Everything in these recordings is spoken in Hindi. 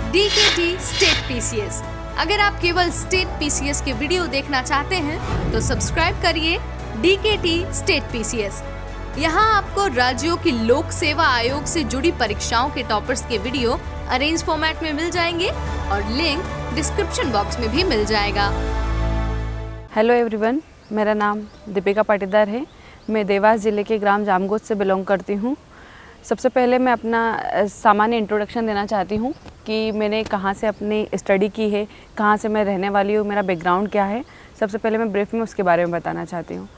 DKT state PCS। अगर आप केवल स्टेट PCS के वीडियो देखना चाहते हैं तो सब्सक्राइब करिए DKT स्टेट PCS। यहाँ आपको राज्यों की लोक सेवा आयोग से जुड़ी परीक्षाओं के टॉपर्स के वीडियो अरेंज फॉर्मेट में मिल जाएंगे और लिंक डिस्क्रिप्शन बॉक्स में भी मिल जाएगा। हेलो एवरीवन, मेरा नाम दीपिका पाटीदार है। मैं देवास ज़िले के ग्राम जामगोद से बिलोंग करती हूँ। सबसे पहले मैं अपना सामान्य इंट्रोडक्शन देना चाहती हूँ कि मैंने कहाँ से अपनी स्टडी की है, कहाँ से मैं रहने वाली हूँ, मेरा बैकग्राउंड क्या है। सबसे पहले मैं ब्रीफ में उसके बारे में बताना चाहती हूँ।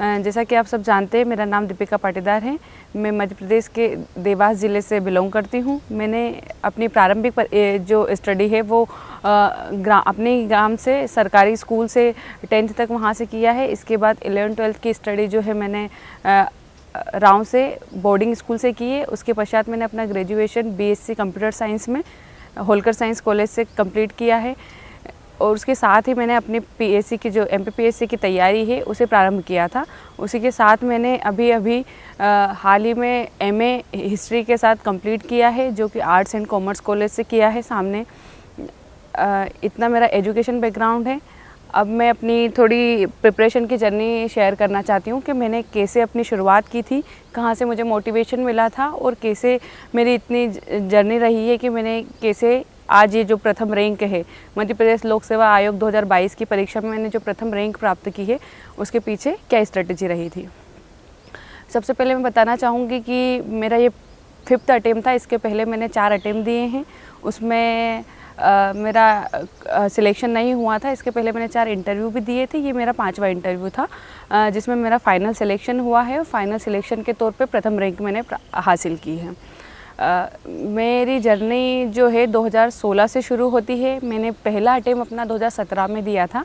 जैसा कि आप सब जानते हैं, मेरा नाम दीपिका पाटीदार है। मैं मध्य प्रदेश के देवास ज़िले से बिलोंग करती हूँ। मैंने अपनी प्रारंभिक जो स्टडी है वो अपने ग्राम से सरकारी स्कूल से 10th तक वहाँ से किया है। इसके बाद 11th-12th की स्टडी जो है मैंने राव से बोर्डिंग स्कूल से की है। उसके पश्चात मैंने अपना ग्रेजुएशन BSc कंप्यूटर साइंस में होलकर साइंस कॉलेज से कंप्लीट किया है और उसके साथ ही मैंने अपनी PSC की जो MPPSC की तैयारी है उसे प्रारंभ किया था। उसी के साथ मैंने अभी हाल ही में MA हिस्ट्री के साथ कंप्लीट किया है, जो कि आर्ट्स एंड कॉमर्स कॉलेज से किया है सामने। इतना मेरा एजुकेशन बैकग्राउंड है। अब मैं अपनी थोड़ी प्रिपरेशन की जर्नी शेयर करना चाहती हूँ कि मैंने कैसे अपनी शुरुआत की थी, कहाँ से मुझे मोटिवेशन मिला था और कैसे मेरी इतनी जर्नी रही है कि मैंने कैसे आज ये जो प्रथम रैंक है मध्य प्रदेश लोक सेवा आयोग 2022 की परीक्षा में मैंने जो प्रथम रैंक प्राप्त की है उसके पीछे क्या स्ट्रेटजी रही थी। सबसे पहले मैं बताना चाहूँगी कि मेरा ये 5th अटेम्प्ट था। इसके पहले मैंने 4 अटेम्प्ट दिए हैं, उसमें मेरा सिलेक्शन नहीं हुआ था। इसके पहले मैंने 4 इंटरव्यू भी दिए थे। ये मेरा 5वां इंटरव्यू था जिसमें मेरा फाइनल सिलेक्शन हुआ है। फाइनल सिलेक्शन के तौर पे प्रथम रैंक मैंने हासिल की है। मेरी जर्नी जो है 2016 से शुरू होती है। मैंने पहला अटेम्प्ट अपना 2017 में दिया था,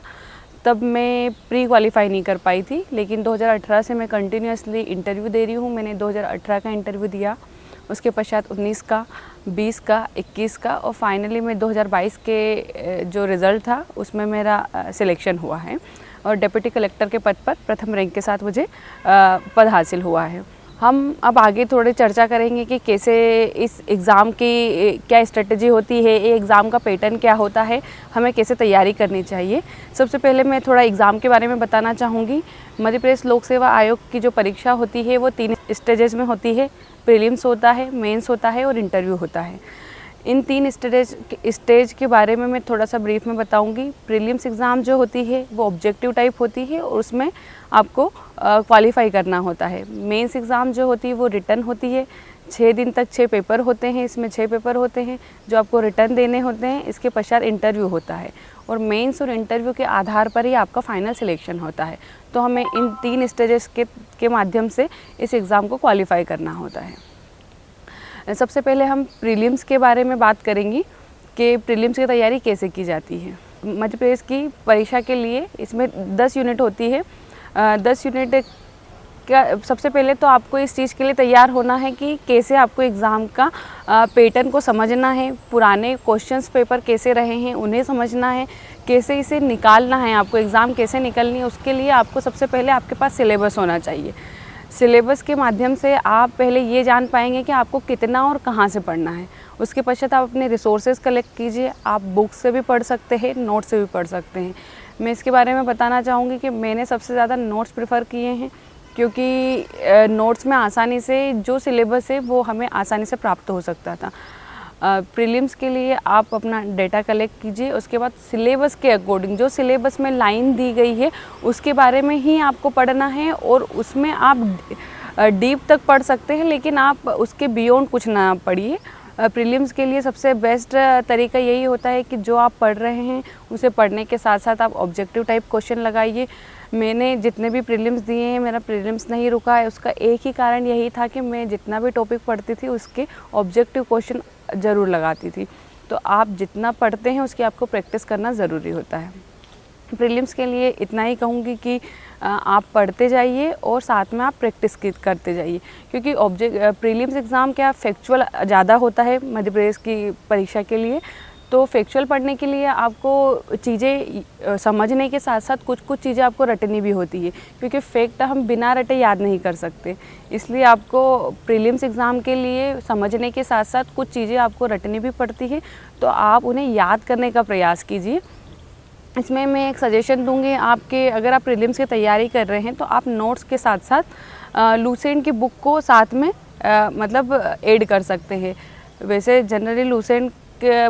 तब मैं प्री क्वालिफाई नहीं कर पाई थी, लेकिन 2018 से मैं कंटिन्यूसली इंटरव्यू दे रही हूँ। मैंने 2018 का इंटरव्यू दिया, उसके पश्चात 19 का, 20 का, 21 का और फाइनली मैं 2022 के जो रिज़ल्ट था उसमें मेरा सिलेक्शन हुआ है और डिप्टी कलेक्टर के पद पर प्रथम रैंक के साथ मुझे पद हासिल हुआ है। हम अब आगे थोड़ी चर्चा करेंगे कि कैसे इस एग्ज़ाम की क्या स्ट्रेटजी होती है, ये एग्ज़ाम का पैटर्न क्या होता है, हमें कैसे तैयारी करनी चाहिए। सबसे पहले मैं थोड़ा एग्ज़ाम के बारे में बताना चाहूँगी। मध्य प्रदेश लोक सेवा आयोग की जो परीक्षा होती है वो 3 स्टेजेस में होती है। प्रीलिम्स होता है, मेंस होता है और इंटरव्यू होता है। इन 3 स्टेज के बारे में मैं थोड़ा सा ब्रीफ में बताऊंगी। प्रीलिम्स एग्ज़ाम जो होती है वो ऑब्जेक्टिव टाइप होती है और उसमें आपको क्वालिफाई करना होता है। मेंस एग्ज़ाम जो होती है वो रिटन होती है। 6 दिन तक 6 पेपर होते हैं। इसमें 6 पेपर होते हैं जो आपको रिटर्न देने होते हैं। इसके पश्चात इंटरव्यू होता है और मेंस और इंटरव्यू के आधार पर ही आपका फाइनल सिलेक्शन होता है। तो हमें इन 3 स्टेजेस के माध्यम से इस एग्ज़ाम को क्वालिफाई करना होता है। सबसे पहले हम प्रीलिम्स के बारे में बात करेंगे कि प्रीलिम्स की तैयारी कैसे की जाती है। मध्य प्रदेश की परीक्षा के लिए इसमें 10 यूनिट होती है। 10 यूनिट का सबसे पहले तो आपको इस चीज़ के लिए तैयार होना है कि कैसे आपको एग्ज़ाम का पैटर्न को समझना है, पुराने क्वेश्चंस पेपर कैसे रहे हैं उन्हें समझना है, कैसे इसे निकालना है, आपको एग्ज़ाम कैसे निकलनी है। उसके लिए आपको सबसे पहले आपके पास सिलेबस होना चाहिए। सिलेबस के माध्यम से आप पहले ये जान पाएंगे कि आपको कितना और कहाँ से पढ़ना है। उसके पश्चात आप अपने रिसोर्सेज कलेक्ट कीजिए। आप बुक्स से भी पढ़ सकते हैं, नोट्स से भी पढ़ सकते हैं। मैं इसके बारे में बताना चाहूँगी कि मैंने सबसे ज़्यादा नोट्स प्रेफर किए हैं, क्योंकि नोट्स में आसानी से जो सिलेबस है वो हमें आसानी से प्राप्त हो सकता था। प्रीलिम्स के लिए आप अपना डेटा कलेक्ट कीजिए। उसके बाद सिलेबस के अकॉर्डिंग जो सिलेबस में लाइन दी गई है उसके बारे में ही आपको पढ़ना है और उसमें आप डीप तक पढ़ सकते हैं, लेकिन आप उसके बियॉन्ड कुछ ना पढ़िए। प्रीलिम्स के लिए सबसे बेस्ट तरीका यही होता है कि जो आप पढ़ रहे हैं उसे पढ़ने के साथ साथ आप ऑब्जेक्टिव टाइप क्वेश्चन लगाइए। मैंने जितने भी प्रीलिम्स दिए हैं मेरा प्रीलिम्स नहीं रुका है। उसका एक ही कारण यही था कि मैं जितना भी टॉपिक पढ़ती थी उसके ऑब्जेक्टिव क्वेश्चन ज़रूर लगाती थी। तो आप जितना पढ़ते हैं उसकी आपको प्रैक्टिस करना ज़रूरी होता है। प्रीलिम्स के लिए इतना ही कहूँगी कि आप पढ़ते जाइए और साथ में आप प्रैक्टिस करते जाइए, क्योंकि प्रीलिम्स एग्ज़ाम क्या फैक्चुअल ज़्यादा होता है मध्य प्रदेश की परीक्षा के लिए। तो फैक्चुअल पढ़ने के लिए आपको चीज़ें समझने के साथ साथ कुछ कुछ चीज़ें आपको रटनी भी होती है, क्योंकि फैक्ट हम बिना रटे याद नहीं कर सकते। इसलिए आपको प्रीलिम्स एग्ज़ाम के लिए समझने के साथ साथ कुछ चीज़ें आपको रटनी भी पड़ती है, तो आप उन्हें याद करने का प्रयास कीजिए। इसमें मैं एक सजेशन दूंगी आपके, अगर आप प्रीलिम्स की तैयारी कर रहे हैं तो आप नोट्स के साथ साथ लूसेंट की बुक को साथ में मतलब ऐड कर सकते हैं। वैसे जनरली लूसेंट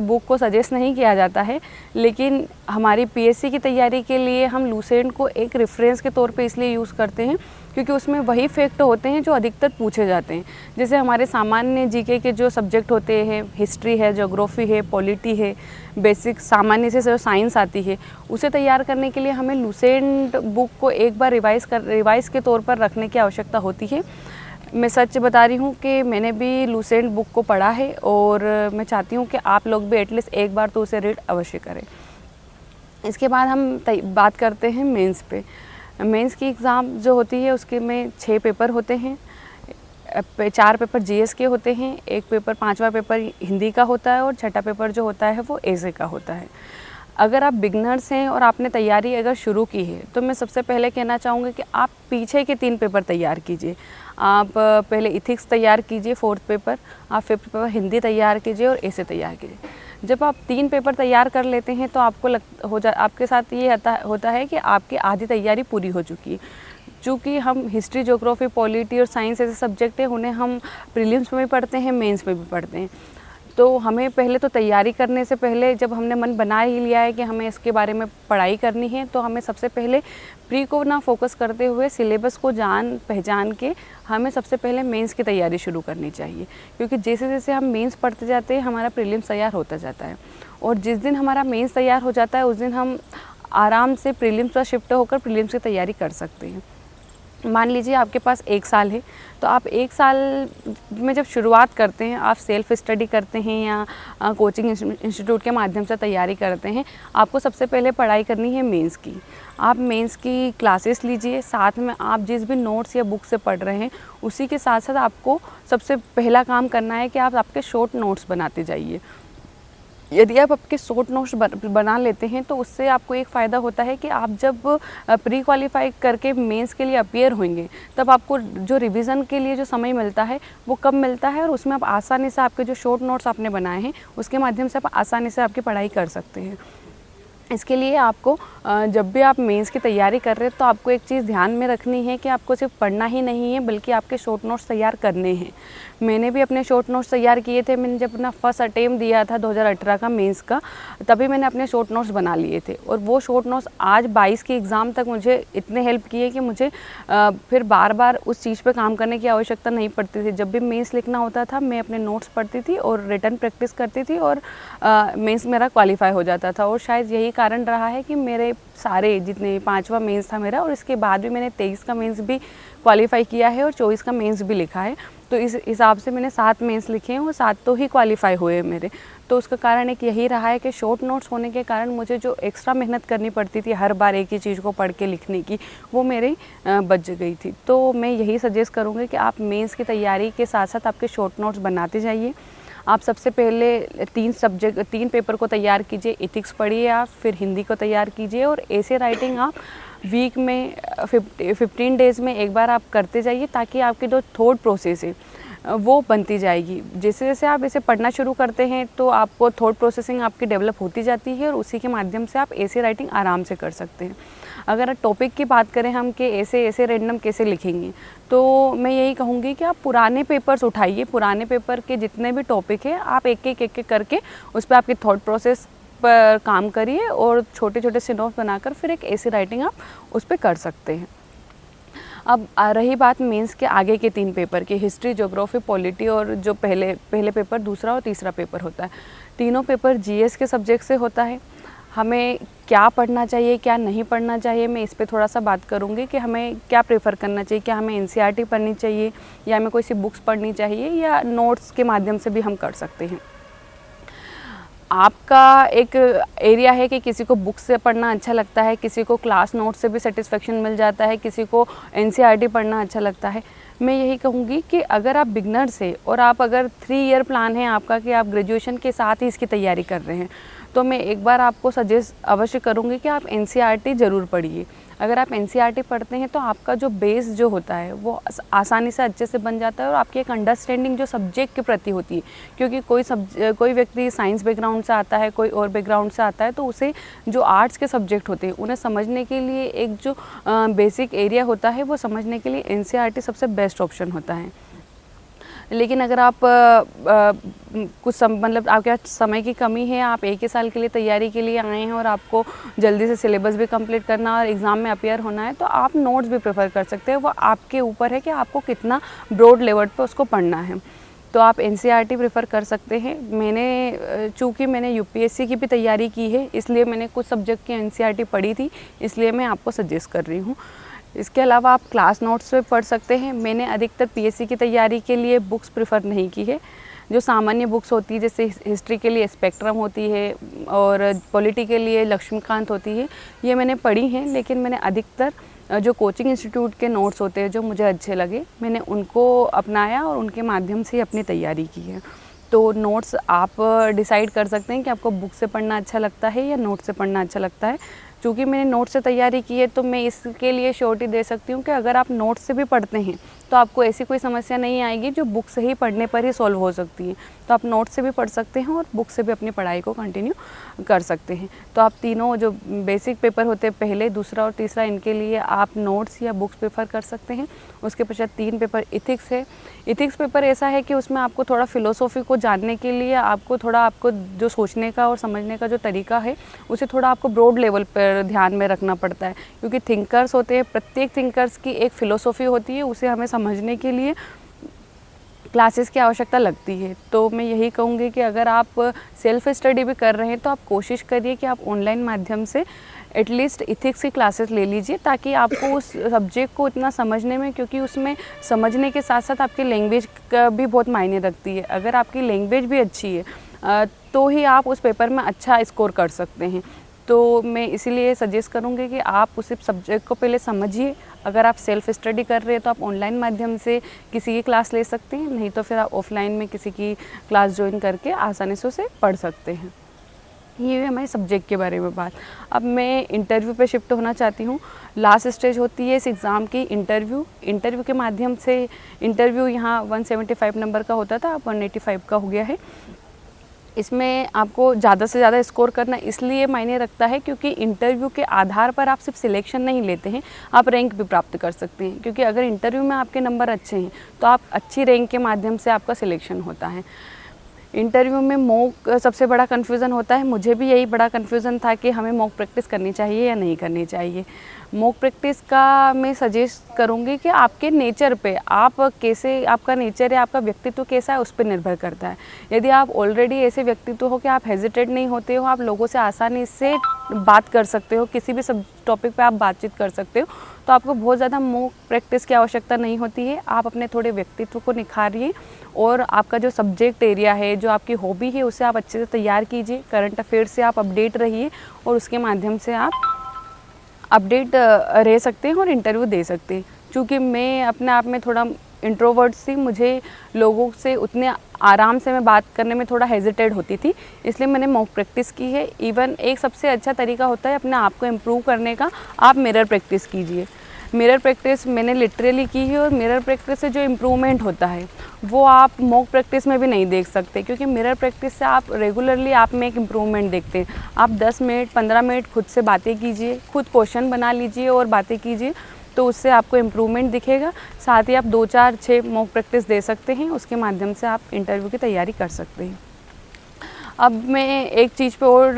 बुक को सजेस्ट नहीं किया जाता है, लेकिन हमारी पीएससी की तैयारी के लिए हम लूसेंट को एक रेफरेंस के तौर पे इसलिए यूज़ करते हैं क्योंकि उसमें वही फैक्ट होते हैं जो अधिकतर पूछे जाते हैं। जैसे हमारे सामान्य जीके के जो सब्जेक्ट होते हैं, हिस्ट्री है, ज्योग्राफी है, पॉलिटी है, बेसिक सामान्य से जो साइंस आती है, उसे तैयार करने के लिए हमें लूसेंट बुक को एक बार रिवाइज़ के तौर पर रखने की आवश्यकता होती है। मैं सच बता रही हूँ कि मैंने भी लूसेंट बुक को पढ़ा है और मैं चाहती हूँ कि आप लोग भी एटलीस्ट एक बार तो उसे रीड अवश्य करें। इसके बाद हम बात करते हैं मेंस पे। मेंस की एग्ज़ाम जो होती है उसके में 6 पेपर होते हैं। 4 पेपर जीएस के होते हैं, एक पेपर 5वां पेपर हिंदी का होता है और 6ठा पेपर जो होता है वो एसे का होता है। अगर आप बिगनर्स हैं और आपने तैयारी अगर शुरू की है तो मैं सबसे पहले कहना चाहूँगी कि आप पीछे के 3 पेपर तैयार कीजिए। आप पहले इथिक्स तैयार कीजिए 4th पेपर, आप 5th पेपर हिंदी तैयार कीजिए और एसे तैयार कीजिए। जब आप 3 पेपर तैयार कर लेते हैं तो आपको आपके साथ ये होता है कि आपकी आधी तैयारी पूरी हो चुकी है। चूँकि हम हिस्ट्री, ज्योग्राफी, पॉलिटी और साइंस ऐसे सब्जेक्ट हैं, उन्हें हम प्रीलिम्स में भी पढ़ते हैं, मेंस में भी पढ़ते हैं। तो हमें पहले तो तैयारी करने से पहले जब हमने मन बना ही लिया है कि हमें इसके बारे में पढ़ाई करनी है, तो हमें सबसे पहले प्री को ना फोकस करते हुए सिलेबस को पहचान के हमें सबसे पहले मेंस की तैयारी शुरू करनी चाहिए। क्योंकि जैसे जैसे हम मेंस पढ़ते जाते हैं हमारा प्रीलिम्स तैयार होता जाता है, और जिस दिन हमारा मेंस तैयार हो जाता है उस दिन हम आराम से प्रीलिम्स पर शिफ्ट होकर प्रीलिम्स की तैयारी कर सकते हैं। मान लीजिए आपके पास 1 साल है, तो आप 1 साल में जब शुरुआत करते हैं, आप सेल्फ स्टडी करते हैं या कोचिंग इंस्टीट्यूट के माध्यम से तैयारी करते हैं, आपको सबसे पहले पढ़ाई करनी है मेंस की। आप मेंस की क्लासेस लीजिए, साथ में आप जिस भी नोट्स या बुक से पढ़ रहे हैं उसी के साथ साथ आपको सबसे पहला काम करना है कि आप आपके शॉर्ट नोट्स बनाते जाइए। यदि आप आपके शॉर्ट नोट्स बना लेते हैं तो उससे आपको एक फ़ायदा होता है कि आप जब प्री क्वालिफाई करके मेंस के लिए अपीयर होंगे तब आपको जो रिवीजन के लिए जो समय मिलता है वो कम मिलता है, और उसमें आप आसानी से आपके जो शॉर्ट नोट्स आपने बनाए हैं उसके माध्यम से आप आसानी से आपकी पढ़ाई कर सकते हैं। इसके लिए आपको जब भी आप मेंस की तैयारी कर रहे हैं तो आपको एक चीज़ ध्यान में रखनी है कि आपको सिर्फ पढ़ना ही नहीं है बल्कि आपके शॉर्ट नोट्स तैयार करने हैं। मैंने भी अपने शॉर्ट नोट्स तैयार किए थे। मैंने जब अपना फर्स्ट अटेम्प्ट दिया था 2018 का मेंस का, तभी मैंने अपने शॉर्ट नोट्स बना लिए थे, और वो शॉर्ट नोट्स आज 22 की एग्ज़ाम तक मुझे इतने हेल्प किए कि मुझे फिर बार बार उस चीज़ पर काम करने की आवश्यकता नहीं पड़ती थी। जब भी मेंस लिखना होता था मैं अपने नोट्स पढ़ती थी और रिटन प्रैक्टिस करती थी और मेंस मेरा क्वालिफाई हो जाता था। और शायद यही कारण रहा है कि मेरे सारे जितने 5वां मेंस था मेरा, और इसके बाद भी मैंने 23 का मेंस भी क्वालिफाई किया है और 24 का मेंस भी लिखा है। तो इस हिसाब से मैंने 7 मेंस लिखे हैं और 7 तो ही क्वालिफाई हुए मेरे। तो उसका कारण एक यही रहा है कि शॉर्ट नोट्स होने के कारण मुझे जो एक्स्ट्रा मेहनत करनी पड़ती थी हर बार एक ही चीज़ को पढ़ के लिखने की, वो मेरी बच गई थी। तो मैं यही सजेस्ट करूँगी कि आप मेंस की तैयारी के साथ साथ आपके शॉर्ट नोट्स बनाते जाइए। आप सबसे पहले 3 पेपर को तैयार कीजिए। इथिक्स पढ़िए आप, फिर हिंदी को तैयार कीजिए, और ऐसे राइटिंग आप वीक में 15 डेज़ में एक बार आप करते जाइए, ताकि आपकी जो थॉट प्रोसेस है वो बनती जाएगी। जैसे जैसे आप इसे पढ़ना शुरू करते हैं तो आपको थॉट प्रोसेसिंग आपकी डेवलप होती जाती है, और उसी के माध्यम से आप ऐसे राइटिंग आराम से कर सकते हैं। अगर टॉपिक की बात करें हम कि ऐसे रैंडम कैसे लिखेंगे, तो मैं यही कहूँगी कि आप पुराने पेपर्स उठाइए। पुराने पेपर के जितने भी टॉपिक हैं आप एक एक करके उस पर आपकी थॉट प्रोसेस पर काम करिए, और छोटे छोटे से नोट्स बनाकर फिर एक ऐसी राइटिंग आप उस पर कर सकते हैं। अब रही बात मेंस के आगे के 3 पेपर की, हिस्ट्री, ज्योग्राफी, पॉलिटी, और जो पहले पेपर, दूसरा और तीसरा पेपर होता है, तीनों पेपर जीएस के सब्जेक्ट से होता है। हमें क्या पढ़ना चाहिए, क्या नहीं पढ़ना चाहिए, मैं इस पे थोड़ा सा बात करूँगी कि हमें क्या प्रेफर करना चाहिए। क्या हमें एनसीईआरटी पढ़नी चाहिए, या हमें कोई सी बुक्स पढ़नी चाहिए, या नोट्स के माध्यम से भी हम कर सकते हैं। आपका एक एरिया है कि किसी को बुक से पढ़ना अच्छा लगता है, किसी को क्लास नोट से भी सेटिस्फेक्शन मिल जाता है, किसी को एनसीईआरटी पढ़ना अच्छा लगता है। मैं यही कहूँगी कि अगर आप बिगनर से और आप अगर 3 ईयर प्लान है आपका कि आप ग्रेजुएशन के साथ ही इसकी तैयारी कर रहे हैं, तो मैं एक बार आपको सजेस्ट अवश्य करूँगी कि आप एनसीईआरटी ज़रूर पढ़िए। अगर आप एनसीईआरटी पढ़ते हैं तो आपका जो बेस जो होता है वो आसानी से अच्छे से बन जाता है और आपकी एक अंडरस्टैंडिंग जो सब्जेक्ट के प्रति होती है, क्योंकि कोई व्यक्ति साइंस बैकग्राउंड से आता है, कोई और बैकग्राउंड से आता है, तो उसे जो आर्ट्स के सब्जेक्ट होते हैं उन्हें समझने के लिए एक जो बेसिक एरिया होता है वो समझने के लिए एनसीईआरटी सबसे बेस्ट ऑप्शन होता है। लेकिन अगर आप मतलब आपके पास समय की कमी है, आप एक ही साल के लिए तैयारी के लिए आए हैं और आपको जल्दी से सिलेबस भी कंप्लीट करना और एग्ज़ाम में अपीयर होना है, तो आप नोट्स भी प्रेफर कर सकते हैं। वो आपके ऊपर है कि आपको कितना ब्रॉड लेवल पे उसको पढ़ना है। तो आप एनसीईआरटी प्रेफर कर सकते हैं। चूँकि मैंने यूपीएससी की भी तैयारी की है, इसलिए मैंने कुछ सब्जेक्ट की एनसीईआरटी पढ़ी थी, इसलिए मैं आपको सजेस्ट कर रही हूँ। इसके अलावा आप क्लास नोट्स पे पढ़ सकते हैं। मैंने अधिकतर पीएससी की तैयारी के लिए बुक्स प्रेफर नहीं की है। जो सामान्य बुक्स होती है, जैसे हिस्ट्री के लिए स्पेक्ट्रम होती है और पॉलिटी के लिए लक्ष्मीकांत होती है, ये मैंने पढ़ी हैं। लेकिन मैंने अधिकतर जो कोचिंग इंस्टीट्यूट के नोट्स होते हैं जो मुझे अच्छे लगे, मैंने उनको अपनाया और उनके माध्यम से अपनी तैयारी की है। तो नोट्स आप डिसाइड कर सकते हैं कि आपको बुक से पढ़ना अच्छा लगता है या नोट से पढ़ना अच्छा लगता है। चूँकि मैंने नोट से तैयारी की है तो मैं इसके लिए श्योरिटी दे सकती हूँ कि अगर आप नोट से भी पढ़ते हैं तो आपको ऐसी कोई समस्या नहीं आएगी जो बुक से ही पढ़ने पर ही सॉल्व हो सकती है। तो आप नोट से भी पढ़ सकते हैं और बुक से भी अपनी पढ़ाई को कंटिन्यू कर सकते हैं। तो आप तीनों जो बेसिक पेपर होते हैं, पहले, दूसरा और तीसरा, इनके लिए आप नोट्स या बुक्स प्रेफर कर सकते हैं। उसके पश्चात 3 पेपर इथिक्स है। इथिक्स पेपर ऐसा है कि उसमें आपको थोड़ा फिलोसॉफी को जानने के लिए आपको जो सोचने का और समझने का जो तरीका है उसे थोड़ा आपको ब्रॉड लेवल पर ध्यान में रखना पड़ता है, क्योंकि थिंकर्स होते हैं, प्रत्येक थिंकर्स की एक फ़िलोसॉफ़ी होती है, उसे हमें समझने के लिए क्लासेस की आवश्यकता लगती है। तो मैं यही कहूँगी कि अगर आप सेल्फ स्टडी भी कर रहे हैं तो आप कोशिश करिए कि आप ऑनलाइन माध्यम से एटलीस्ट इथिक्स की क्लासेस ले लीजिए, ताकि आपको उस सब्जेक्ट को इतना समझने में, क्योंकि उसमें समझने के साथ साथ आपकी लैंग्वेज का भी बहुत मायने रखती है। अगर आपकी लैंग्वेज भी अच्छी है तो ही आप उस पेपर में अच्छा स्कोर कर सकते हैं। तो मैं इसीलिए सजेस्ट करूँगी कि आप उस सब्जेक्ट को पहले समझिए। अगर आप सेल्फ स्टडी कर रहे हैं तो आप ऑनलाइन माध्यम से किसी की क्लास ले सकते हैं, नहीं तो फिर आप ऑफलाइन में किसी की क्लास ज्वाइन करके आसानी से उसे पढ़ सकते हैं। ये है हमारे सब्जेक्ट के बारे में बात। अब मैं इंटरव्यू पे शिफ्ट होना चाहती हूँ। लास्ट स्टेज होती है इस एग्ज़ाम की इंटरव्यू के माध्यम से। इंटरव्यू यहाँ 175 नंबर का होता था, अब 185 का हो गया है। इसमें आपको ज़्यादा से ज़्यादा स्कोर करना इसलिए मायने रखता है क्योंकि इंटरव्यू के आधार पर आप सिर्फ सिलेक्शन नहीं लेते हैं, आप रैंक भी प्राप्त कर सकते हैं। क्योंकि अगर इंटरव्यू में आपके नंबर अच्छे हैं तो आप अच्छी रैंक के माध्यम से आपका सिलेक्शन होता है। इंटरव्यू में मॉक सबसे बड़ा कन्फ्यूज़न होता है। मुझे भी यही बड़ा कन्फ्यूज़न था कि हमें मॉक प्रैक्टिस करनी चाहिए या नहीं करनी चाहिए। मॉक प्रैक्टिस का मैं सजेस्ट करूँगी कि आपके नेचर पे, आप कैसे, आपका नेचर है, आपका व्यक्तित्व कैसा है, उस पर निर्भर करता है। यदि आप ऑलरेडी ऐसे व्यक्तित्व हो कि आप हेजिटेट नहीं होते हो, आप लोगों से आसानी से बात कर सकते हो, किसी भी सब टॉपिक पे आप बातचीत कर सकते हो, तो आपको बहुत ज़्यादा मॉक प्रैक्टिस की आवश्यकता नहीं होती है। आप अपने थोड़े व्यक्तित्व को निखारिए और आपका जो सब्जेक्ट एरिया है, जो आपकी हॉबी है, उसे आप अच्छे से तैयार कीजिए। करंट अफेयर से आप अपडेट रहिए और उसके माध्यम से आप अपडेट रह सकते हैं और इंटरव्यू दे सकते हैं। क्योंकि मैं अपने आप में थोड़ा इंट्रोवर्ट सी, मुझे लोगों से उतने आराम से मैं बात करने में थोड़ा हेजिटेट होती थी, इसलिए मैंने मॉक प्रैक्टिस की है। इवन एक सबसे अच्छा तरीका होता है अपने आप को इम्प्रूव करने का, आप मिरर प्रैक्टिस कीजिए। मिरर प्रैक्टिस मैंने लिटरली की है और मिरर प्रैक्टिस से जो इम्प्रूवमेंट होता है वो आप मॉक प्रैक्टिस में भी नहीं देख सकते, क्योंकि मिरर प्रैक्टिस से आप रेगुलरली आप में एक इम्प्रूवमेंट देखते हैं। आप 10 मिनट 15 मिनट खुद से बातें कीजिए, खुद क्वेश्चन बना लीजिए और बातें कीजिए, तो उससे आपको इम्प्रूवमेंट दिखेगा। साथ ही आप 2 4 6 मॉक प्रैक्टिस दे सकते हैं, उसके माध्यम से आप इंटरव्यू की तैयारी कर सकते हैं। अब मैं एक चीज़ पे और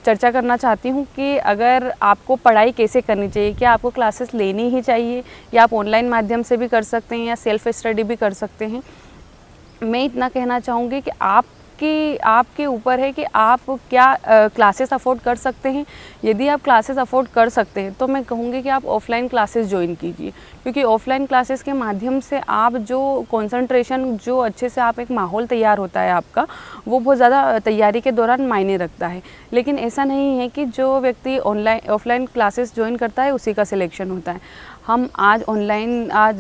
चर्चा करना चाहती हूँ कि अगर आपको पढ़ाई कैसे करनी चाहिए, क्या आपको क्लासेस लेनी ही चाहिए या आप ऑनलाइन माध्यम से भी कर सकते हैं या सेल्फ स्टडी भी कर सकते हैं। मैं इतना कहना चाहूँगी कि आपके ऊपर है कि आप क्या क्लासेस अफोर्ड कर सकते हैं। यदि आप क्लासेस अफोर्ड कर सकते हैं तो मैं कहूँगी कि आप ऑफ़लाइन क्लासेस ज्वाइन कीजिए, क्योंकि ऑफ़लाइन क्लासेस के माध्यम से आप जो कंसंट्रेशन, जो अच्छे से आप एक माहौल तैयार होता है आपका, वो बहुत ज़्यादा तैयारी के दौरान मायने रखता है। लेकिन ऐसा नहीं है कि जो व्यक्ति ऑफलाइन क्लासेस ज्वाइन करता है उसी का सिलेक्शन होता है। हम आज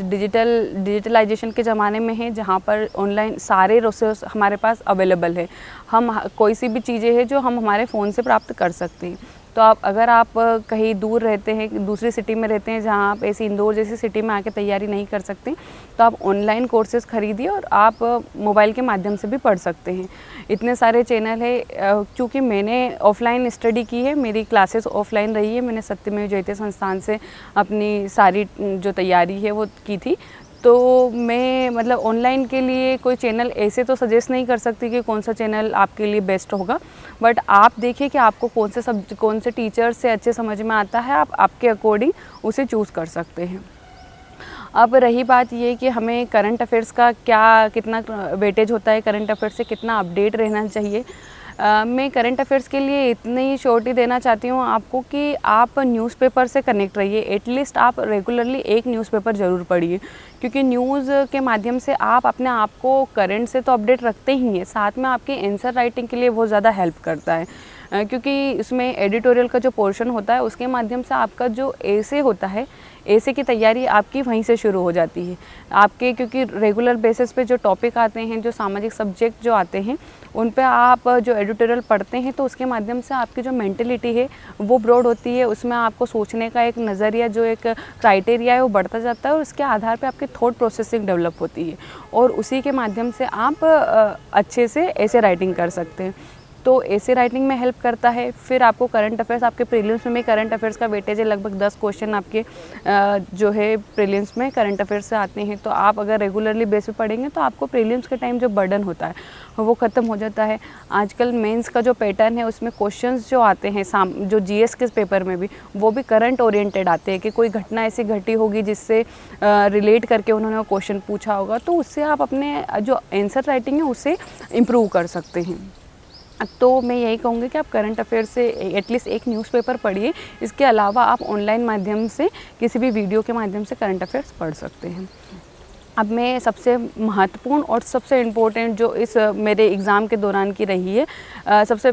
डिजिटलाइजेशन के ज़माने में हैं, जहाँ पर ऑनलाइन सारे रिसोर्स हमारे पास अवेलेबल है। हम कोई सी भी चीज़ें हैं जो हम हमारे फ़ोन से प्राप्त कर सकते हैं। तो अगर आप कहीं दूर रहते हैं, दूसरी सिटी में रहते हैं, जहाँ आप ऐसी इंदौर जैसी सिटी में आके तैयारी नहीं कर सकते, तो आप ऑनलाइन कोर्सेज़ खरीदिए और आप मोबाइल के माध्यम से भी पढ़ सकते हैं। इतने सारे चैनल है। क्योंकि मैंने ऑफ़लाइन स्टडी की है, मेरी क्लासेस ऑफ़लाइन रही है, मैंने सत्यमेव जयते संस्थान से अपनी सारी जो तैयारी है वो की थी। तो मैं मतलब ऑनलाइन के लिए कोई चैनल ऐसे तो सजेस्ट नहीं कर सकती कि कौन सा चैनल आपके लिए बेस्ट होगा, बट आप देखिए कि आपको कौन से टीचर से अच्छे समझ में आता है, आप आपके अकॉर्डिंग उसे चूज़ कर सकते हैं। अब रही बात ये कि हमें करंट अफेयर्स का कितना वेटेज होता है, करंट अफेयर्स से कितना अपडेट रहना चाहिए। मैं करंट अफेयर्स के लिए इतनी श्योरिटी देना चाहती हूँ आपको कि आप न्यूज़पेपर से कनेक्ट रहिए। एटलीस्ट आप रेगुलरली एक न्यूज़पेपर ज़रूर पढ़िए, क्योंकि न्यूज़ के माध्यम से आप अपने आप को करंट से तो अपडेट रखते ही हैं, साथ में आपकी आंसर राइटिंग के लिए बहुत ज़्यादा हेल्प करता है। क्योंकि इसमें एडिटोरियल का जो पोर्शन होता है उसके माध्यम से आपका जो एसे होता है, एसे की तैयारी आपकी वहीं से शुरू हो जाती है आपके, क्योंकि रेगुलर बेसिस पे जो टॉपिक आते हैं, जो सामाजिक सब्जेक्ट जो आते हैं, उन पे आप जो एडिटोरियल पढ़ते हैं तो उसके माध्यम से आपकी जो मेंटलिटी है वो ब्रॉड होती है। उसमें आपको सोचने का एक नज़रिया, जो एक क्राइटेरिया है वो बढ़ता जाता है और उसके आधार पे आपकी थॉट प्रोसेसिंग डेवलप होती है और उसी के माध्यम से आप अच्छे से ऐसे राइटिंग कर सकते हैं। तो ऐसे राइटिंग में हेल्प करता है। फिर आपको करंट अफेयर्स, आपके प्रीलिम्स में करंट अफेयर्स का वेटेज है, लगभग 10 क्वेश्चन आपके जो है प्रीलिम्स में करंट अफेयर्स से आते हैं। तो आप अगर रेगुलरली बेस पे पढ़ेंगे तो आपको प्रीलिम्स के टाइम जो बर्डन होता है वो ख़त्म हो जाता है। आजकल मेंस का जो पैटर्न है उसमें क्वेश्चंस जो आते हैं जो जीएस के पेपर में भी, वो भी करंट ओरिएंटेड आते हैं कि कोई घटना ऐसी घटी होगी जिससे रिलेट करके उन्होंने वो क्वेश्चन पूछा होगा, तो उससे आप अपने जो आंसर राइटिंग है उसे इम्प्रूव कर सकते हैं। तो मैं यही कहूँगी कि आप करंट अफेयर से एटलीस्ट एक न्यूज़पेपर पढ़िए। इसके अलावा आप ऑनलाइन माध्यम से किसी भी वीडियो के माध्यम से करंट अफेयर्स पढ़ सकते हैं। अब मैं सबसे महत्वपूर्ण और सबसे इम्पोर्टेंट जो इस मेरे एग्ज़ाम के दौरान की रही है, सबसे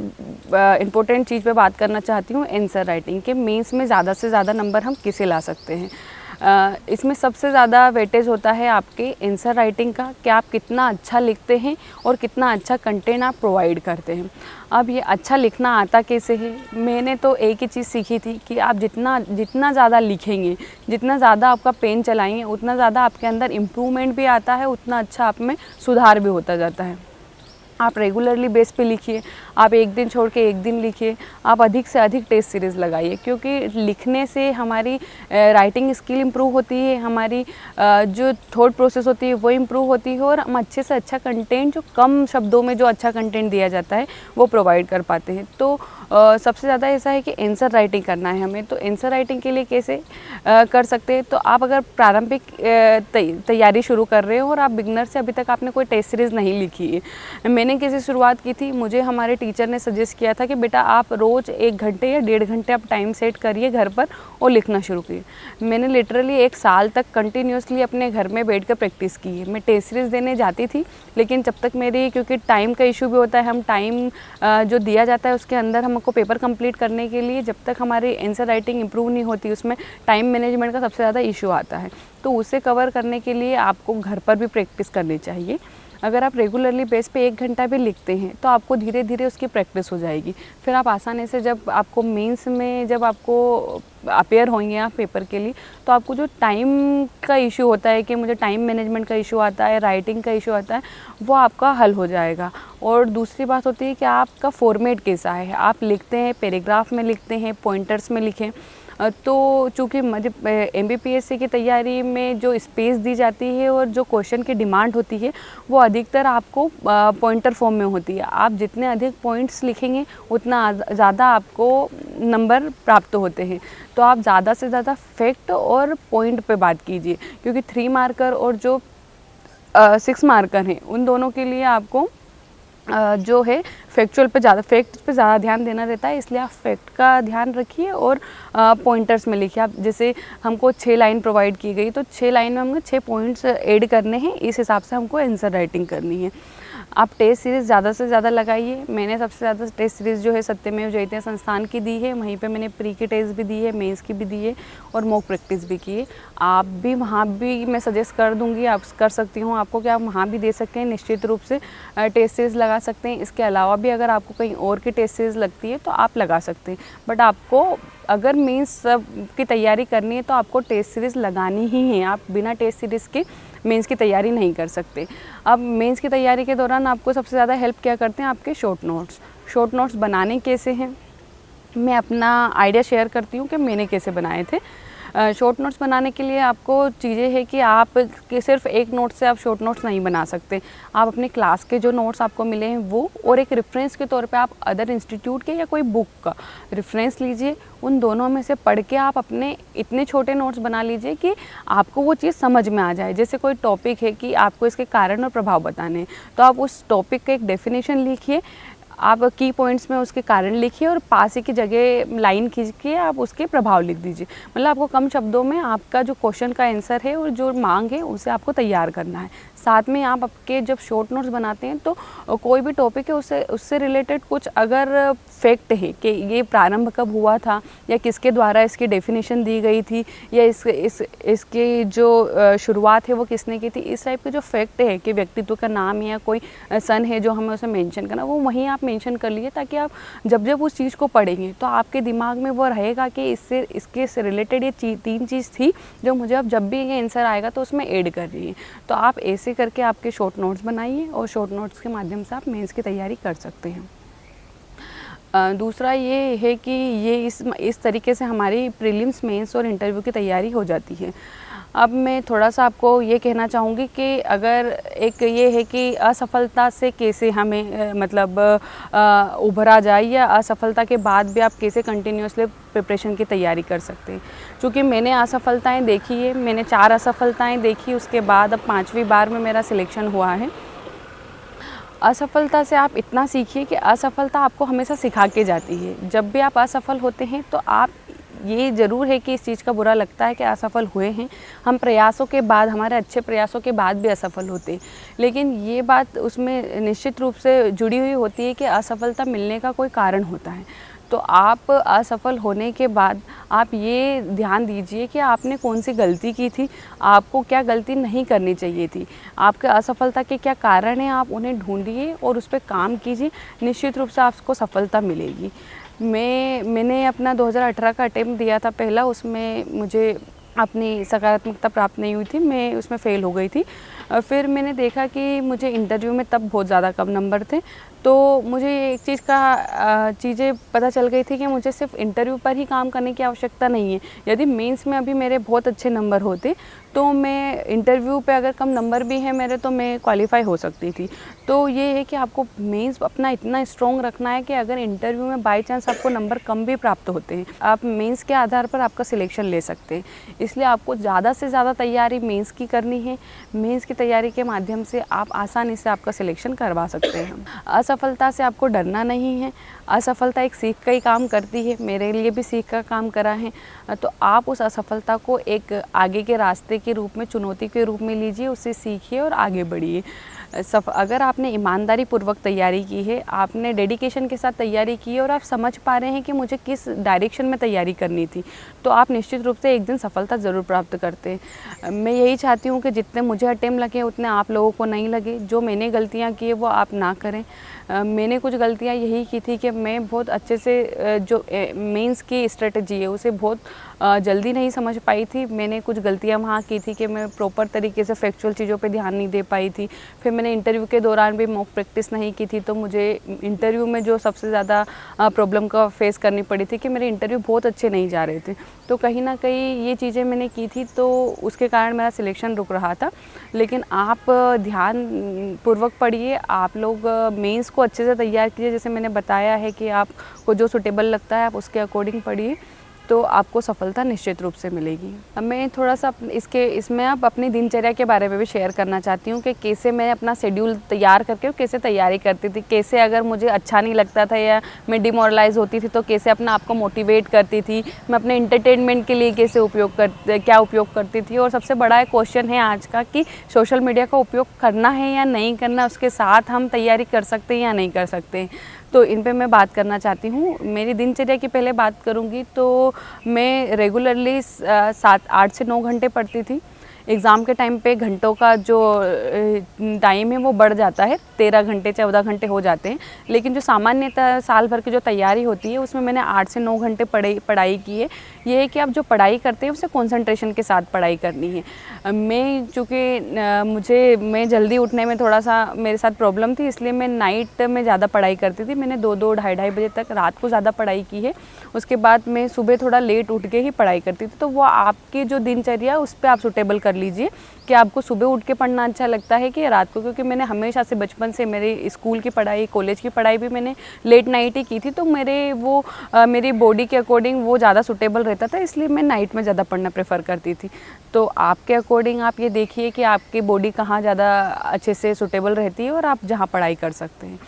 इम्पोर्टेंट चीज़ पे बात करना चाहती हूँ, आंसर राइटिंग के मेंस में ज़्यादा से ज़्यादा नंबर हम किसे ला सकते हैं। इसमें सबसे ज़्यादा वेटेज होता है आपके आंसर राइटिंग का, कि आप कितना अच्छा लिखते हैं और कितना अच्छा कंटेंट आप प्रोवाइड करते हैं। अब ये अच्छा लिखना आता कैसे है? मैंने तो एक ही चीज़ सीखी थी कि आप जितना ज़्यादा लिखेंगे, जितना ज़्यादा आपका पेन चलाएंगे, उतना ज़्यादा आपके अंदर इम्प्रूवमेंट भी आता है, उतना अच्छा आप में सुधार भी होता जाता है। आप रेगुलरली बेस पे लिखिए, आप एक दिन छोड़ के एक दिन लिखिए, आप अधिक से अधिक टेस्ट सीरीज़ लगाइए, क्योंकि लिखने से हमारी राइटिंग स्किल इम्प्रूव होती है, हमारी जो थॉट प्रोसेस होती है वो इम्प्रूव होती है और हम अच्छे से अच्छा कंटेंट, जो कम शब्दों में जो अच्छा कंटेंट दिया जाता है वो प्रोवाइड कर पाते हैं। तो सबसे ज़्यादा ऐसा है कि आंसर राइटिंग करना है हमें। तो आंसर राइटिंग के लिए कैसे कर सकते हैं? तो आप अगर प्रारंभिक तैयारी शुरू कर रहे हो और आप बिगनर से अभी तक आपने कोई टेस्ट सीरीज़ नहीं लिखी है, मैंने कैसे शुरुआत की थी, मुझे हमारे टीचर ने सजेस्ट किया था कि बेटा आप रोज़ 1 घंटे या 1.5 घंटे आप टाइम सेट करिए घर पर और लिखना शुरू कीजिए। मैंने लिटरली 1 साल तक कंटिन्यूसली अपने घर में बैठ कर प्रैक्टिस की है। मैं टेस्ट सीरीज़ देने जाती थी, लेकिन जब तक मेरी, क्योंकि टाइम का इशू भी होता है, हम टाइम जो दिया जाता है उसके अंदर हमको पेपर कंप्लीट करने के लिए, जब तक हमारी आंसर राइटिंग इंप्रूव नहीं होती, उसमें टाइम मैनेजमेंट का सबसे ज़्यादा इशू आता है। तो उसे कवर करने के लिए आपको घर पर भी प्रैक्टिस करनी चाहिए। अगर आप रेगुलरली बेस पे 1 घंटा भी लिखते हैं तो आपको धीरे धीरे उसकी प्रैक्टिस हो जाएगी। फिर आप आसानी से, जब आपको मेंस में जब आपको अपेयर होंगे आप पेपर के लिए, तो आपको जो टाइम का इशू होता है कि मुझे टाइम मैनेजमेंट का इशू आता है, राइटिंग का इशू आता है, वो आपका हल हो जाएगा। और दूसरी बात होती है कि आपका फॉर्मेट कैसा है, आप लिखते हैं पैराग्राफ में लिखते हैं, पॉइंटर्स में लिखें। तो चूँकि MBPSC की तैयारी में जो स्पेस दी जाती है और जो क्वेश्चन की डिमांड होती है वो अधिकतर आपको पॉइंटर फॉर्म में होती है। आप जितने अधिक पॉइंट्स लिखेंगे उतना ज़्यादा आपको नंबर प्राप्त होते हैं। तो आप ज़्यादा से ज़्यादा फैक्ट और पॉइंट पे बात कीजिए, क्योंकि 3 मार्कर और जो 6 मार्कर हैं उन दोनों के लिए आपको जो है फैक्ट्स पे ज़्यादा ध्यान देना रहता है। इसलिए आप फैक्ट का ध्यान रखिए और पॉइंटर्स में लिखिए। आप जैसे हमको 6 लाइन प्रोवाइड की गई, तो 6 लाइन में हमको 6 पॉइंट्स ऐड करने हैं, इस हिसाब से हमको आंसर राइटिंग करनी है। आप टेस्ट सीरीज़ ज़्यादा से ज़्यादा लगाइए। मैंने सबसे ज़्यादा टेस्ट सीरीज़ जो है सत्यमेव जयते संस्थान की दी है, वहीं पे मैंने प्री की टेस्ट भी दी है, मेंस की भी दी है और मॉक प्रैक्टिस भी की है। आप भी वहाँ भी मैं सजेस्ट कर दूँगी, आप कर सकती हूँ आपको कि आप वहाँ भी दे सकते हैं, निश्चित रूप से टेस्ट सीरीज़ लगा सकते हैं। इसके अलावा भी अगर आपको कहीं और की टेस्ट सीरीज़ लगती है तो आप लगा सकते हैं, बट आपको अगर मेंस की तैयारी करनी है तो आपको टेस्ट सीरीज़ लगानी ही है। आप बिना टेस्ट सीरीज़ के मेंस की तैयारी नहीं कर सकते। अब मेंस की तैयारी के दौरान आपको सबसे ज़्यादा हेल्प क्या करते हैं आपके शॉर्ट नोट्स। शॉर्ट नोट्स बनाने कैसे हैं, मैं अपना आइडिया शेयर करती हूँ कि मैंने कैसे बनाए थे। शॉर्ट नोट्स बनाने के लिए आपको चीज़ें है कि आप कि सिर्फ एक नोट से आप शॉर्ट नोट्स नहीं बना सकते। आप अपने क्लास के जो नोट्स आपको मिले हैं वो, और एक रेफरेंस के तौर पे आप अदर इंस्टीट्यूट के या कोई बुक का रेफरेंस लीजिए। उन दोनों में से पढ़ के आप अपने इतने छोटे नोट्स बना लीजिए कि आपको वो चीज़ समझ में आ जाए। जैसे कोई टॉपिक है कि आपको इसके कारण और प्रभाव बताने हैं, तो आप उस टॉपिक का एक डेफिनेशन लिखिए, आप की पॉइंट्स में उसके कारण लिखिए और पास ही की जगह लाइन खींच के आप उसके प्रभाव लिख दीजिए। मतलब आपको कम शब्दों में आपका जो क्वेश्चन का आंसर है और जो मांग है उसे आपको तैयार करना है। साथ में आप आपके जब शॉर्ट नोट्स बनाते हैं तो कोई भी टॉपिक है उससे रिलेटेड कुछ अगर फैक्ट है कि ये प्रारंभ कब हुआ था या किसके द्वारा इसकी डेफिनेशन दी गई थी या इसकी जो शुरुआत है वो किसने की थी, इस टाइप के जो फैक्ट है कि व्यक्तित्व का नाम या कोई सन है जो हमें उसे मेंशन करना, वो वहीं आप मेंशन कर लिए, ताकि आप जब उस चीज़ को पढ़ेंगे तो आपके दिमाग में वो रहेगा कि इसके से रिलेटेड ये तीन चीज़ थी जो मुझे अब जब भी ये आंसर आएगा तो उसमें ऐड कर रही है। तो आप ऐसे करके आपके शॉर्ट नोट्स बनाइए और शॉर्ट नोट्स के माध्यम से आप मेंस की तैयारी कर सकते हैं। दूसरा ये है कि ये इस तरीके से हमारी प्रीलिम्स, मेंस और इंटरव्यू की तैयारी हो जाती है। अब मैं थोड़ा सा आपको ये कहना चाहूँगी कि अगर एक ये है कि असफलता से कैसे हमें उभरा जाए या असफलता के बाद भी आप कैसे कंटिन्यूसली प्रिपरेशन की तैयारी कर सकते हैं। क्योंकि मैंने असफलताएं देखी है, मैंने 4 असफलताएं देखी, उसके बाद अब 5वीं बार में मेरा सिलेक्शन हुआ है। असफलता से आप इतना सीखिए कि असफलता आपको हमेशा सिखा के जाती है। जब भी आप असफल होते हैं तो आप, ये ज़रूर है कि इस चीज़ का बुरा लगता है कि असफल हुए हैं, हम प्रयासों के बाद, हमारे अच्छे प्रयासों के बाद भी असफल होते हैं, लेकिन ये बात उसमें निश्चित रूप से जुड़ी हुई होती है कि असफलता मिलने का कोई कारण होता है। तो आप असफल होने के बाद आप ये ध्यान दीजिए कि आपने कौन सी गलती की थी, आपको क्या गलती नहीं करनी चाहिए थी, आपके असफलता के क्या कारण हैं, आप उन्हें ढूंढिए और उस पर काम कीजिए। निश्चित रूप से आपको सफलता मिलेगी। मैंने अपना 2018 का अटेम्प्ट दिया था पहला, उसमें मुझे अपनी सकारात्मकता प्राप्त नहीं हुई थी, मैं उसमें फ़ेल हो गई थी। फिर मैंने देखा कि मुझे इंटरव्यू में तब बहुत ज़्यादा कम नंबर थे, तो मुझे एक चीज़ें पता चल गई थी कि मुझे सिर्फ इंटरव्यू पर ही काम करने की आवश्यकता नहीं है। यदि मेंस में अभी मेरे बहुत अच्छे नंबर होते तो मैं इंटरव्यू पे अगर कम नंबर भी हैं मेरे तो मैं क्वालिफाई हो सकती थी। तो ये है कि आपको मेंस अपना इतना स्ट्रॉन्ग रखना है कि अगर इंटरव्यू में बाई चांस आपको नंबर कम भी प्राप्त होते हैं, आप मेंस के आधार पर आपका सिलेक्शन ले सकते हैं। इसलिए आपको ज़्यादा से ज़्यादा तैयारी मेंस की करनी है। मेंस की तैयारी के माध्यम से आप आसानी से आपका सिलेक्शन करवा सकते हैं। असफलता से आपको डरना नहीं है। असफलता एक सीख का ही काम करती है, मेरे लिए भी सीख का काम करा है। तो आप उस असफलता को एक आगे के रास्ते के रूप में, चुनौती के रूप में लीजिए, उससे सीखिए और आगे बढ़िए। अगर आपने ईमानदारी पूर्वक तैयारी की है, आपने डेडिकेशन के साथ तैयारी की है और आप समझ पा रहे हैं कि मुझे किस डायरेक्शन में तैयारी करनी थी, तो आप निश्चित रूप से एक दिन सफलता ज़रूर प्राप्त करते हैं। मैं यही चाहती हूँ कि जितने मुझे अटेम्प्ट लगे उतने आप लोगों को नहीं लगे। जो मैंने गलतियाँ की है वो आप ना करें। मैंने कुछ गलतियाँ यही की थी कि मैं बहुत अच्छे से जो मेंस की स्ट्रेटजी है उसे बहुत जल्दी नहीं समझ पाई थी। मैंने कुछ गलतियाँ वहाँ की थी कि मैं प्रॉपर तरीके से फैक्चुअल चीज़ों पे ध्यान नहीं दे पाई थी। फिर मैंने इंटरव्यू के दौरान भी मॉक प्रैक्टिस नहीं की थी, तो मुझे इंटरव्यू में जो सबसे ज़्यादा प्रॉब्लम का फेस करनी पड़ी थी कि मेरे इंटरव्यू बहुत अच्छे नहीं जा रहे थे। तो कहीं ना कहीं ये चीज़ें मैंने की थी, तो उसके कारण मेरा सिलेक्शन रुक रहा था। लेकिन आप ध्यान पूर्वक पढ़िए, आप लोग मेंस को अच्छे से तैयार कीजिए। जैसे मैंने बताया है कि आपको जो सूटेबल लगता है आप उसके अकॉर्डिंग पढ़िए। तो आपको सफलता निश्चित रूप से मिलेगी। अब मैं थोड़ा सा इसमें अब अपनी दिनचर्या के बारे में भी शेयर करना चाहती हूँ कि कैसे मैं अपना शेड्यूल तैयार करके कैसे तैयारी करती थी, कैसे अगर मुझे अच्छा नहीं लगता था या मैं डिमोरलाइज होती थी तो कैसे अपना आप को मोटिवेट करती थी, मैं अपने एंटरटेनमेंट के लिए कैसे क्या उपयोग करती थी। और सबसे बड़ा क्वेश्चन है आज का कि सोशल मीडिया का उपयोग करना है या नहीं करना, उसके साथ हम तैयारी कर सकते हैं या नहीं कर सकते। तो इन पे मैं बात करना चाहती हूँ। मेरी दिनचर्या की पहले बात करूँगी तो मैं रेगुलरली 8 से 9 घंटे पढ़ती थी। एग्ज़ाम के टाइम पे घंटों का जो टाइम है वो बढ़ जाता है, 13 घंटे 14 घंटे हो जाते हैं। लेकिन जो सामान्यतः साल भर की जो तैयारी होती है उसमें मैंने 8 से 9 घंटे पढ़ाई की है। ये है कि आप जो पढ़ाई करते हैं उसे कंसंट्रेशन के साथ पढ़ाई करनी है। मैं चूँकि मैं जल्दी उठने में थोड़ा सा मेरे साथ प्रॉब्लम थी, इसलिए मैं नाइट में ज़्यादा पढ़ाई करती थी। मैंने 2-2 ढाई बजे तक रात को ज़्यादा पढ़ाई की है। उसके बाद मैं सुबह थोड़ा लेट उठ के ही पढ़ाई करती थी। तो वो आपकी जो दिनचर्या उस पर आप सूटेबल कर लीजिए कि आपको सुबह उठ के पढ़ना अच्छा लगता है कि रात को, क्योंकि मैंने हमेशा से बचपन से मेरे स्कूल की पढ़ाई, कॉलेज की पढ़ाई भी मैंने लेट नाइट ही की थी। तो मेरी बॉडी के अकॉर्डिंग वो ज़्यादा सूटेबल रहता था, इसलिए मैं नाइट में ज़्यादा पढ़ना प्रेफर करती थी। तो आपके अकॉर्डिंग आप ये देखिए कि आपकी बॉडी कहाँ ज़्यादा अच्छे से सूटेबल रहती है और आप जहाँ पढ़ाई कर सकते हैं।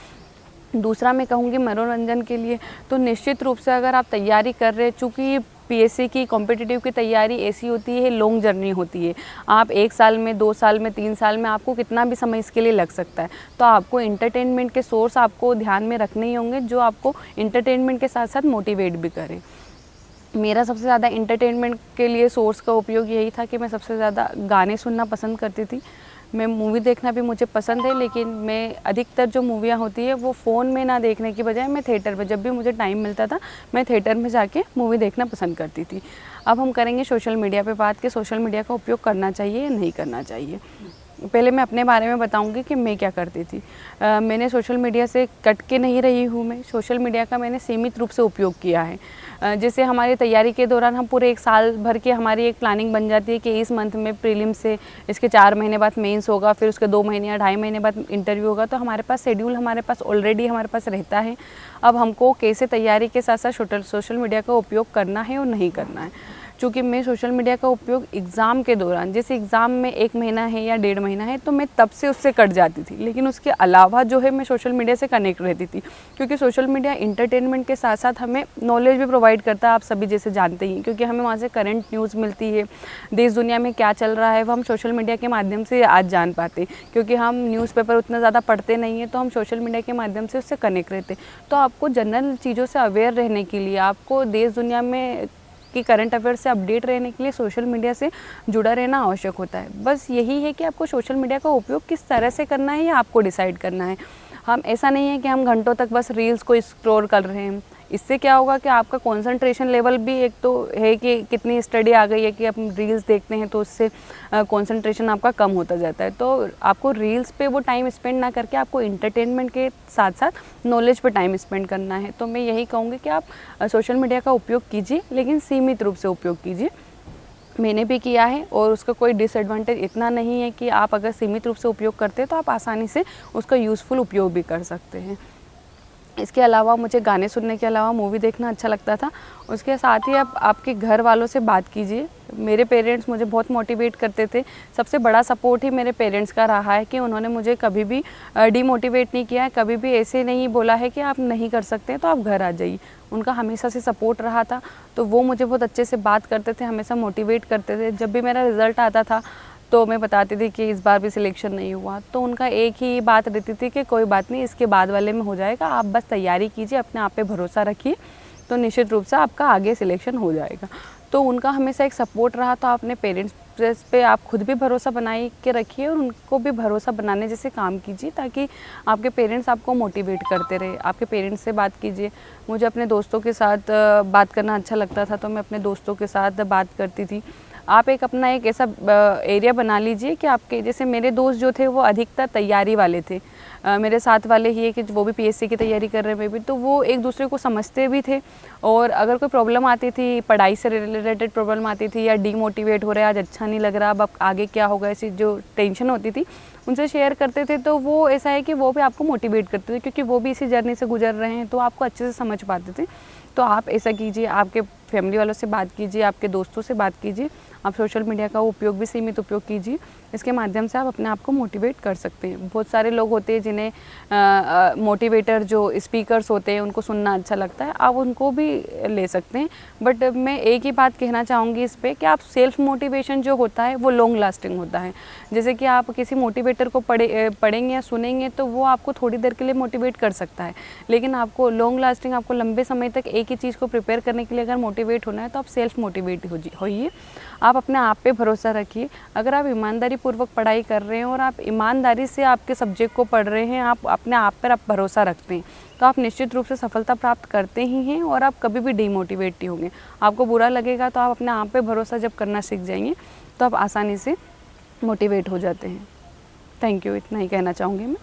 दूसरा मैं कहूँगी मनोरंजन के लिए, तो निश्चित रूप से अगर आप तैयारी कर रहे हैं, चूँकि पीएससी की कॉम्पिटिटिव की तैयारी ऐसी होती है, लॉन्ग जर्नी होती है। आप 1 साल में, 2 साल में, 3 साल में, आपको कितना भी समय इसके लिए लग सकता है। तो आपको एंटरटेनमेंट के सोर्स आपको ध्यान में रखने ही होंगे जो आपको एंटरटेनमेंट के साथ साथ मोटिवेट भी करें। मेरा सबसे ज़्यादा एंटरटेनमेंट के लिए सोर्स का उपयोग यही था कि मैं सबसे ज़्यादा गाने सुनना पसंद करती थी। मैं मूवी देखना भी मुझे पसंद है, लेकिन मैं अधिकतर जो मूवियाँ होती है वो फ़ोन में ना देखने की बजाय मैं थिएटर में, जब भी मुझे टाइम मिलता था मैं थिएटर में जाके मूवी देखना पसंद करती थी। अब हम करेंगे सोशल मीडिया पे बात कि सोशल मीडिया का उपयोग करना चाहिए या नहीं करना चाहिए। पहले मैं अपने बारे में बताऊंगी कि मैं क्या करती थी। मैंने सोशल मीडिया से कट के नहीं रही हूँ। मैं सोशल मीडिया का मैंने सीमित रूप से उपयोग किया है। जैसे हमारी तैयारी के दौरान हम पूरे 1 साल भर की हमारी एक प्लानिंग बन जाती है कि इस मंथ में प्रीलिम्स से, इसके 4 महीने बाद मेंस होगा, फिर उसके 2 महीने या ढाई महीने बाद इंटरव्यू होगा। तो हमारे पास शेड्यूल ऑलरेडी हमारे पास रहता है। अब हमको कैसे तैयारी के साथ साथ सोशल मीडिया का उपयोग करना है और नहीं करना है। चूँकि मैं सोशल मीडिया का उपयोग एग्ज़ाम के दौरान, जैसे एग्ज़ाम में 1 महीना है या 1.5 महीना है, तो मैं तब से उससे कट जाती थी। लेकिन उसके अलावा जो है मैं सोशल मीडिया से कनेक्ट रहती थी, क्योंकि सोशल मीडिया इंटरटेनमेंट के साथ साथ हमें नॉलेज भी प्रोवाइड करता है। आप सभी जैसे जानते ही, क्योंकि हमें वहाँ से करंट न्यूज़ मिलती है, देश दुनिया में क्या चल रहा है वो हम सोशल मीडिया के माध्यम से आज जान पाते हैं। क्योंकि हम न्यूज़पेपर उतना ज़्यादा पढ़ते नहीं हैं, तो हम सोशल मीडिया के माध्यम से उससे कनेक्ट रहते। तो आपको जनरल चीज़ों से अवेयर रहने के लिए, आपको देश दुनिया में कि करंट अफेयर से अपडेट रहने के लिए सोशल मीडिया से जुड़ा रहना आवश्यक होता है। बस यही है कि आपको सोशल मीडिया का उपयोग किस तरह से करना है, ये आपको डिसाइड करना है। हम ऐसा नहीं है कि हम घंटों तक बस रील्स को स्क्रॉल कर रहे हैं। इससे क्या होगा कि आपका कंसंट्रेशन लेवल भी, एक तो है कि कितनी स्टडी आ गई है कि आप रील्स देखते हैं तो उससे कंसंट्रेशन आपका कम होता जाता है। तो आपको रील्स पे वो टाइम स्पेंड ना करके आपको इंटरटेनमेंट के साथ साथ नॉलेज पे टाइम स्पेंड करना है। तो मैं यही कहूँगी कि आप सोशल मीडिया का उपयोग कीजिए, लेकिन सीमित रूप से उपयोग कीजिए। मैंने भी किया है और उसका कोई डिसएडवांटेज इतना नहीं है कि आप अगर सीमित रूप से उपयोग करते हैं तो आप आसानी से उसका यूज़फुल उपयोग भी कर सकते हैं। इसके अलावा मुझे गाने सुनने के अलावा मूवी देखना अच्छा लगता था। उसके साथ ही आप आपके घर वालों से बात कीजिए। मेरे पेरेंट्स मुझे बहुत मोटिवेट करते थे। सबसे बड़ा सपोर्ट ही मेरे पेरेंट्स का रहा है कि उन्होंने मुझे कभी भी डीमोटिवेट नहीं किया है, कभी भी ऐसे नहीं बोला है कि आप नहीं कर सकते तो आप घर आ जाइए। उनका हमेशा से सपोर्ट रहा था, तो वो मुझे बहुत अच्छे से बात करते थे, हमेशा मोटिवेट करते थे। जब भी मेरा रिज़ल्ट आता था तो मैं बताती थी कि इस बार भी सिलेक्शन नहीं हुआ, तो उनका एक ही बात रहती थी कि कोई बात नहीं, इसके बाद वाले में हो जाएगा, आप बस तैयारी कीजिए, अपने आप पे भरोसा रखिए, तो निश्चित रूप से आपका आगे सिलेक्शन हो जाएगा। तो उनका हमेशा एक सपोर्ट रहा। तो अपने पेरेंट्स पे आप खुद भी भरोसा बनाए के रखिए और उनको भी भरोसा बनाने जैसे काम कीजिए, ताकि आपके पेरेंट्स आपको मोटिवेट करते रहे। आपके पेरेंट्स से बात कीजिए। मुझे अपने दोस्तों के साथ बात करना अच्छा लगता था, तो मैं अपने दोस्तों के साथ बात करती थी। आप अपना एक ऐसा एरिया बना लीजिए कि आपके, जैसे मेरे दोस्त जो थे वो अधिकतर तैयारी वाले थे, मेरे साथ वाले ही है कि वो भी पीएससी की तैयारी कर रहे हैं, तो वो एक दूसरे को समझते भी थे। और अगर कोई प्रॉब्लम आती थी, पढ़ाई से रिलेटेड प्रॉब्लम आती थी या डीमोटिवेट हो रहा है, आज अच्छा नहीं लग रहा, अब आगे क्या होगा, ऐसी जो टेंशन होती थी उनसे शेयर करते थे। तो वो ऐसा है कि वो भी आपको मोटिवेट करते थे, क्योंकि वो भी इसी जर्नी से गुजर रहे हैं, तो आपको अच्छे से समझ पाते थे। तो आप ऐसा कीजिए। आपके फैमिली वालों से बात कीजिए, आपके दोस्तों से बात कीजिए, आप सोशल मीडिया का उपयोग भी सीमित उपयोग कीजिए। इसके माध्यम से आप अपने आप को मोटिवेट कर सकते हैं। बहुत सारे लोग होते हैं जिन्हें मोटिवेटर जो स्पीकर्स होते हैं उनको सुनना अच्छा लगता है, आप उनको भी ले सकते हैं। बट मैं एक ही बात कहना चाहूँगी इस पे कि आप सेल्फ मोटिवेशन जो होता है वो लॉन्ग लास्टिंग होता है। जैसे कि आप किसी मोटिवेटर को पढ़ेंगे या सुनेंगे तो वो आपको थोड़ी देर के लिए मोटिवेट कर सकता है, लेकिन आपको लॉन्ग लास्टिंग, आपको लंबे समय तक एक ही चीज़ को प्रिपेयर करने के लिए अगर मोटिवेट होना है तो आप सेल्फ मोटिवेट होइए। आप अपने आप पे भरोसा रखिए। अगर आप ईमानदारी पूर्वक पढ़ाई कर रहे हैं और आप ईमानदारी से आपके सब्जेक्ट को पढ़ रहे हैं, आप अपने आप पर भरोसा रखते हैं, तो आप निश्चित रूप से सफलता प्राप्त करते ही हैं और आप कभी भी डिमोटिवेट नहीं होंगे। आपको बुरा लगेगा तो आप अपने आप पे भरोसा जब करना सीख जाएंगे तो आप आसानी से मोटिवेट हो जाते हैं। थैंक यू, इतना ही कहना चाहूँगी मैं।